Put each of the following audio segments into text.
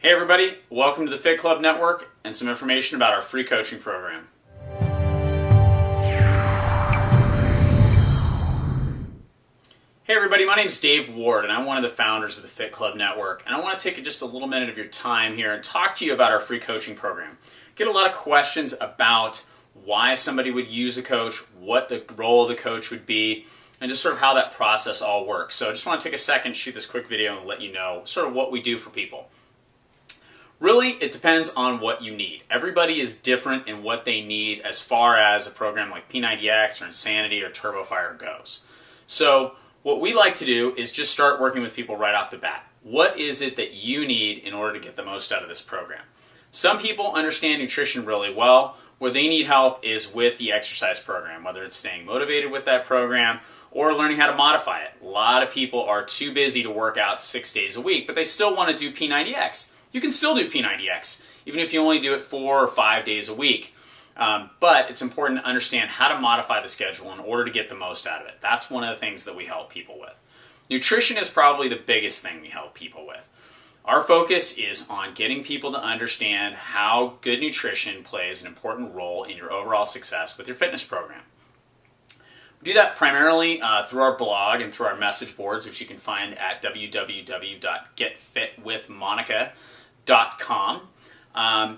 Hey everybody, welcome to the Fit Club Network and some information about our free coaching program. Hey everybody, my name is Dave Ward and I'm one of the founders of the Fit Club Network, and I want to take just a little minute of your time here and talk to you about our free coaching program. Get a lot of questions about why somebody would use a coach, what the role of the coach would be, and just sort of how that process all works. So I just want to take a second, shoot this quick video and let you know sort of what we do for people. Really, it depends on what you need. Everybody is different in what they need as far as a program like P90X or Insanity or TurboFire goes. So what we like to do is just start working with people right off the bat. What is it that you need in order to get the most out of this program? Some people understand nutrition really well. Where they need help is with the exercise program, whether it's staying motivated with that program or learning how to modify it. A lot of people are too busy to work out 6 days a week, but they still want to do P90X. You can still do P90X, even if you only do it 4 or 5 days a week. But it's important to understand how to modify the schedule in order to get the most out of it. That's one of the things that we help people with. Nutrition is probably the biggest thing we help people with. Our focus is on getting people to understand how good nutrition plays an important role in your overall success with your fitness program. We do that primarily through our blog and through our message boards, which you can find at www.getfitwithmonica.com.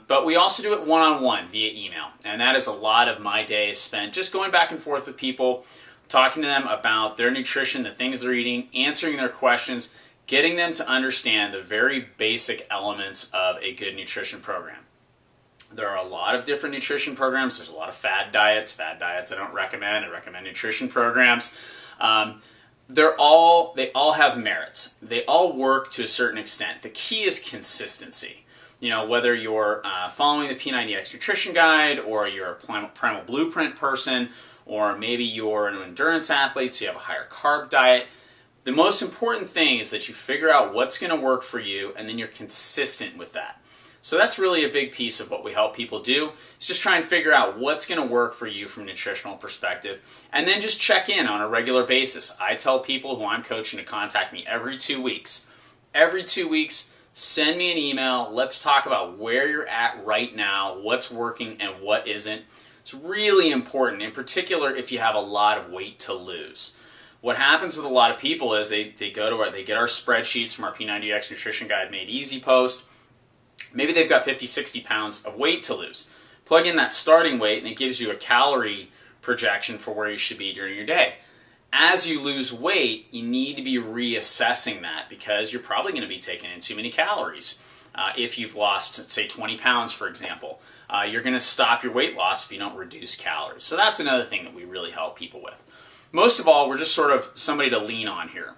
But we also do it one-on-one via email, and that is a lot of my days spent just going back and forth with people, talking to them about their nutrition, the things they're eating, answering their questions, getting them to understand the very basic elements of a good nutrition program. There are a lot of different nutrition programs. There's a lot of fad diets. Fad diets I don't recommend. I recommend nutrition programs. They all have merits. They all work to a certain extent. The key is consistency. You know, whether you're following the P90X nutrition guide, or you're a primal blueprint person, or maybe you're an endurance athlete, so you have a higher carb diet. The most important thing is that you figure out what's going to work for you, and then you're consistent with that. So that's really a big piece of what we help people do. It's just try and figure out what's going to work for you from a nutritional perspective, and then just check in on a regular basis. I tell people who I'm coaching to contact me every 2 weeks. Every 2 weeks, send me an email. Let's talk about where you're at right now, what's working and what isn't. It's really important, in particular if you have a lot of weight to lose. What happens with a lot of people is they go to they get our spreadsheets from our P90X Nutrition Guide Made Easy post. Maybe they've got 50, 60 pounds of weight to lose. Plug in that starting weight and it gives you a calorie projection for where you should be during your day. As you lose weight, you need to be reassessing that because you're probably going to be taking in too many calories. If you've lost, say, 20 pounds, for example, you're going to stop your weight loss if you don't reduce calories. So that's another thing that we really help people with. Most of all, we're just sort of somebody to lean on here.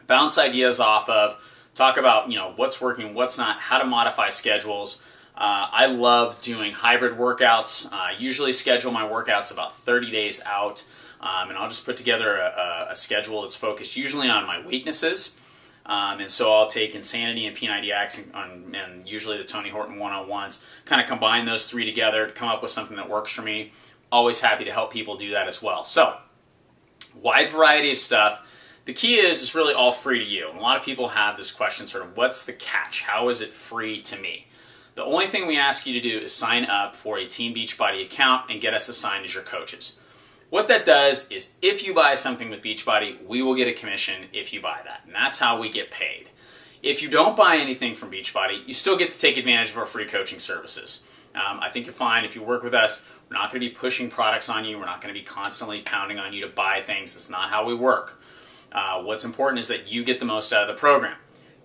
Bounce ideas off of, talk about what's working, what's not, how to modify schedules. I love doing hybrid workouts. I usually schedule my workouts about 30 days out, and I'll just put together a schedule that's focused usually on my weaknesses. And so I'll take Insanity and P90X and usually the Tony Horton one-on-ones, kind of combine those three together to come up with something that works for me. Always happy to help people do that as well. So, wide variety of stuff. The key is it's really all free to you. And a lot of people have this question, sort of, what's the catch? How is it free to me? The only thing we ask you to do is sign up for a Team Beachbody account and get us assigned as your coaches. What that does is if you buy something with Beachbody, we will get a commission if you buy that. And that's how we get paid. If you don't buy anything from Beachbody, you still get to take advantage of our free coaching services. I think you'll find if you work with us, we're not going to be pushing products on you. We're not going to be constantly pounding on you to buy things. It's not how we work. What's important is that you get the most out of the program.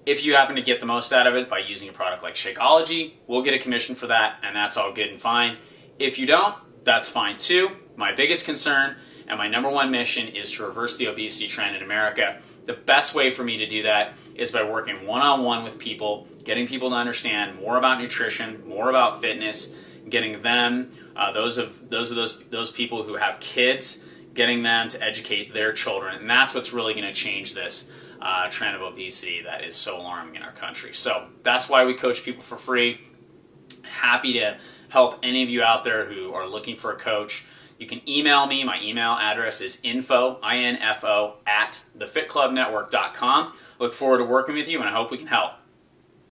If you happen to get the most out of it by using a product like Shakeology, we'll get a commission for that, and that's all good and fine. If you don't, that's fine too. My biggest concern and my number one mission is to reverse the obesity trend in America. The best way for me to do that is by working one-on-one with people, getting people to understand more about nutrition, more about fitness, getting them, those people who have kids, getting them to educate their children, and that's what's really going to change this trend of obesity that is so alarming in our country. So that's why we coach people for free. Happy to help any of you out there who are looking for a coach. You can email me. My email address is info, I-N-F-O, @thefitclubnetwork.com. Look forward to working with you, and I hope we can help.